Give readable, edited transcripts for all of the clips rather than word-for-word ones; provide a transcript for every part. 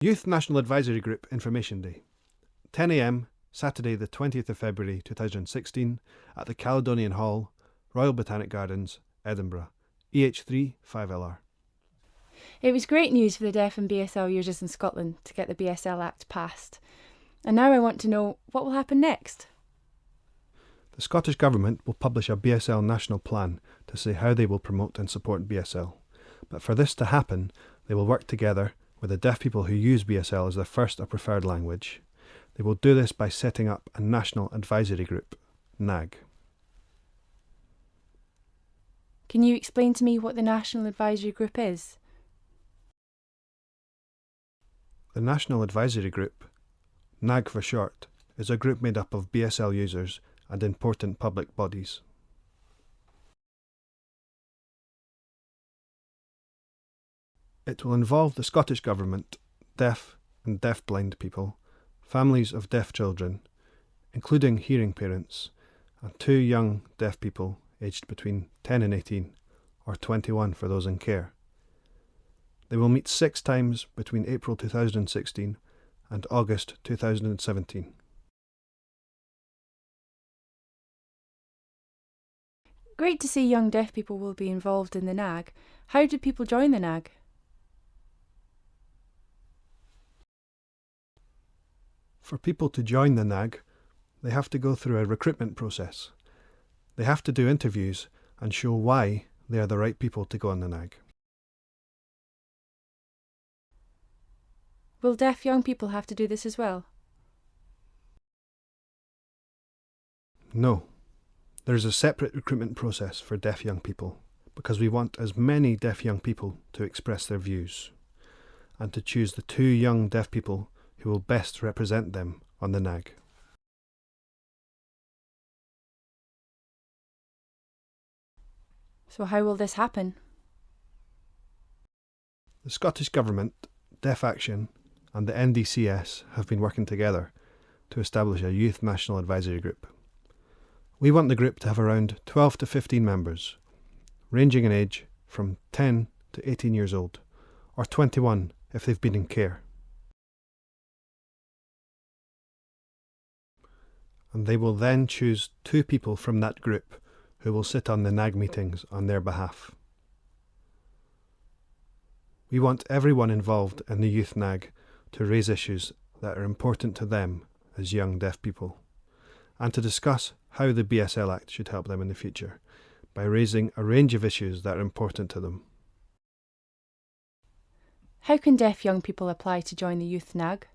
Youth National Advisory Group Information Day. 10 a.m, Saturday the 20th of February 2016 at the Caledonian Hall, Royal Botanic Gardens, Edinburgh, EH3 5LR. It was great news for the deaf and BSL users in Scotland to get the BSL Act passed. And now I want to know what will happen next. The Scottish Government will publish a BSL national plan to say how they will promote and support BSL. But for this to happen, they will work together with the deaf people who use BSL as their first or preferred language. They will do this by setting up a National Advisory Group, NAG. Can you explain to me what the National Advisory Group is? The National Advisory Group, NAG for short, is a group made up of BSL users and important public bodies. It will involve the Scottish Government, deaf and deaf-blind people, families of deaf children, including hearing parents, and 2 young deaf people aged between 10 and 18, or 21 for those in care. They will meet 6 times between April 2016 and August 2017. Great to see young deaf people will be involved in the NAG. How do people join the NAG? For people to join the NAG, they have to go through a recruitment process. They have to do interviews and show why they are the right people to go on the NAG. Will deaf young people have to do this as well? No. There is a separate recruitment process for deaf young people because we want as many deaf young people to express their views and to choose the 2 young deaf people who will best represent them on the NAG. So how will this happen? The Scottish Government, Deaf Action and the NDCS have been working together to establish a Youth National Advisory Group. We want the group to have around 12 to 15 members, ranging in age from 10 to 18 years old, or 21 if they've been in care. And they will then choose 2 people from that group who will sit on the NAG meetings on their behalf. We want everyone involved in the Youth NAG to raise issues that are important to them as young deaf people, and to discuss how the BSL Act should help them in the future by raising a range of issues that are important to them. How can deaf young people apply to join the Youth NAG?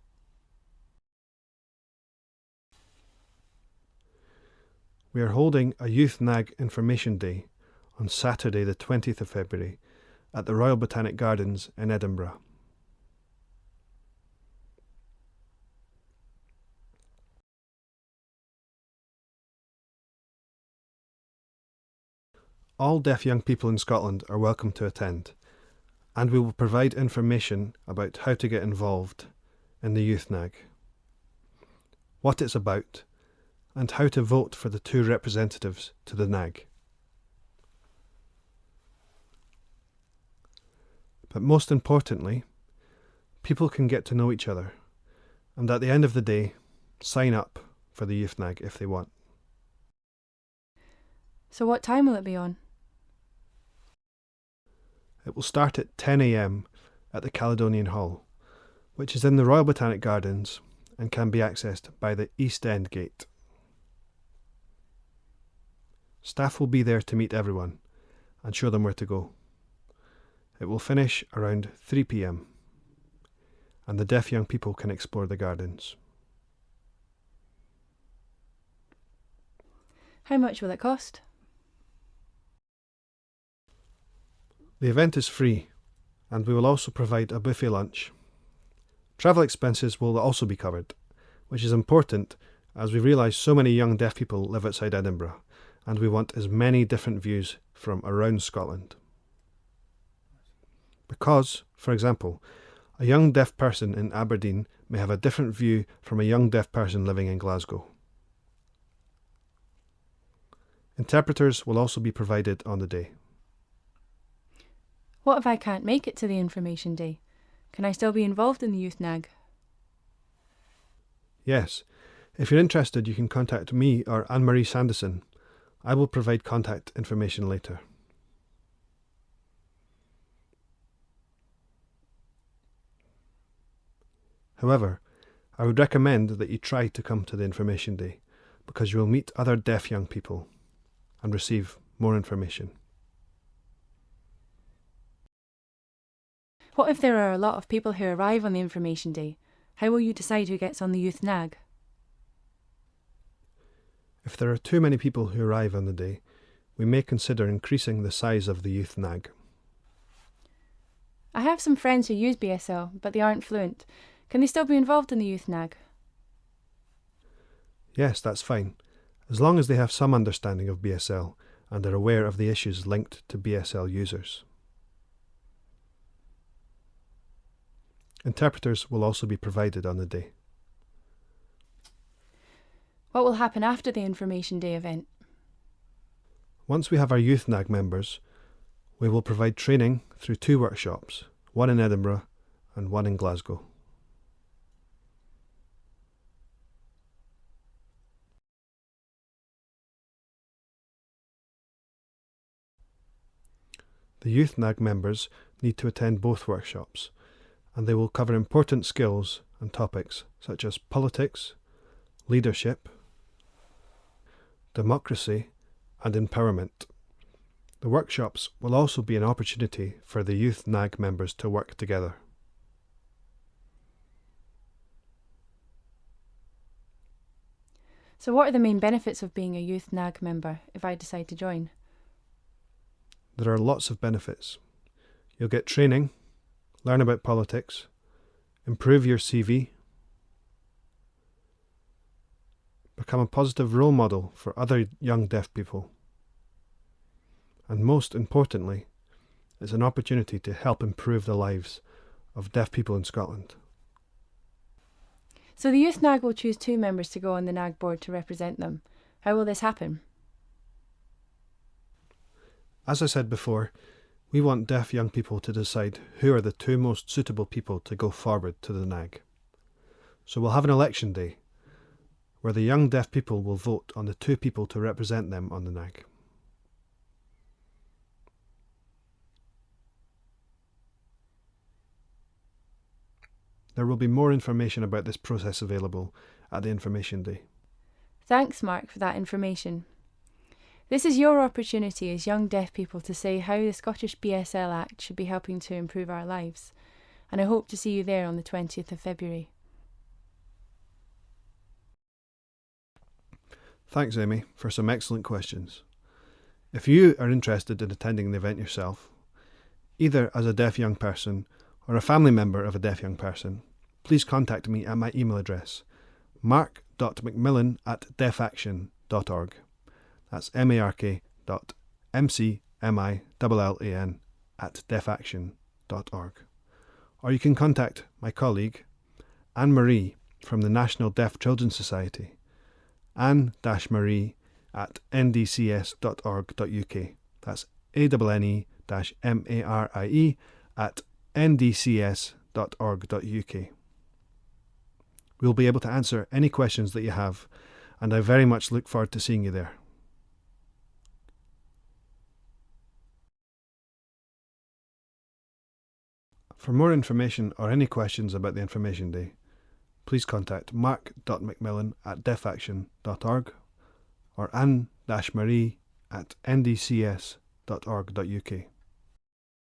We are holding a Youth NAG Information Day on Saturday the 20th of February at the Royal Botanic Gardens in Edinburgh. All deaf young people in Scotland are welcome to attend, and we will provide information about how to get involved in the Youth NAG, what it's about, and how to vote for the 2 representatives to the NAG. But most importantly, people can get to know each other, and at the end of the day, sign up for the Youth NAG if they want. So what time will it be on? It will start at 10 a.m. at the Caledonian Hall, which is in the Royal Botanic Gardens and can be accessed by the East End Gate. Staff will be there to meet everyone and show them where to go. It will finish around 3 p.m. and the deaf young people can explore the gardens. How much will it cost? The event is free, and we will also provide a buffet lunch. Travel expenses will also be covered, which is important as we realise so many young deaf people live outside Edinburgh, and we want as many different views from around Scotland. Because, for example, a young deaf person in Aberdeen may have a different view from a young deaf person living in Glasgow. Interpreters will also be provided on the day. What if I can't make it to the information day? Can I still be involved in the Youth NAG? Yes. If you're interested, you can contact me or Anne-Marie Sanderson. I will provide contact information later. However, I would recommend that you try to come to the information day because you will meet other deaf young people and receive more information. What if there are a lot of people who arrive on the information day? How will you decide who gets on the Youth NAG? If there are too many people who arrive on the day, we may consider increasing the size of the Youth NAG. I have some friends who use BSL, but they aren't fluent. Can they still be involved in the Youth NAG? Yes, that's fine, as long as they have some understanding of BSL and are aware of the issues linked to BSL users. Interpreters will also be provided on the day. What will happen after the Information Day event? Once we have our Youth NAG members, we will provide training through 2 workshops, one in Edinburgh and one in Glasgow. The Youth NAG members need to attend both workshops, and they will cover important skills and topics such as politics, leadership, democracy, and empowerment. The workshops will also be an opportunity for the Youth NAG members to work together. So what are the main benefits of being a Youth NAG member if I decide to join? There are lots of benefits. You'll get training, learn about politics, improve your CV, become a positive role model for other young deaf people, and most importantly, it's an opportunity to help improve the lives of deaf people in Scotland. So the Youth NAG will choose 2 members to go on the NAG board to represent them. How will this happen? As I said before, we want deaf young people to decide who are the 2 most suitable people to go forward to the NAG. So we'll have an election day where the young deaf people will vote on the 2 people to represent them on the NAG. There will be more information about this process available at the Information Day. Thanks, Mark, for that information. This is your opportunity as young deaf people to say how the Scottish BSL Act should be helping to improve our lives, and I hope to see you there on the 20th of February. Thanks, Amy, for some excellent questions. If you are interested in attending the event yourself, either as a deaf young person or a family member of a deaf young person, please contact me at my email address, mark.mcmillan@defaction.org. That's mark.mcmillan@defaction.org. Or you can contact my colleague, Anne-Marie from the National Deaf Children's Society, anne-marie@ndcs.org.uk. That's ANNE-marie@ndcs.org.uk. We'll be able to answer any questions that you have, and I very much look forward to seeing you there. For more information or any questions about the Information Day, please contact mark.mcmillan@defaction.org or anne-marie@ndcs.org.uk.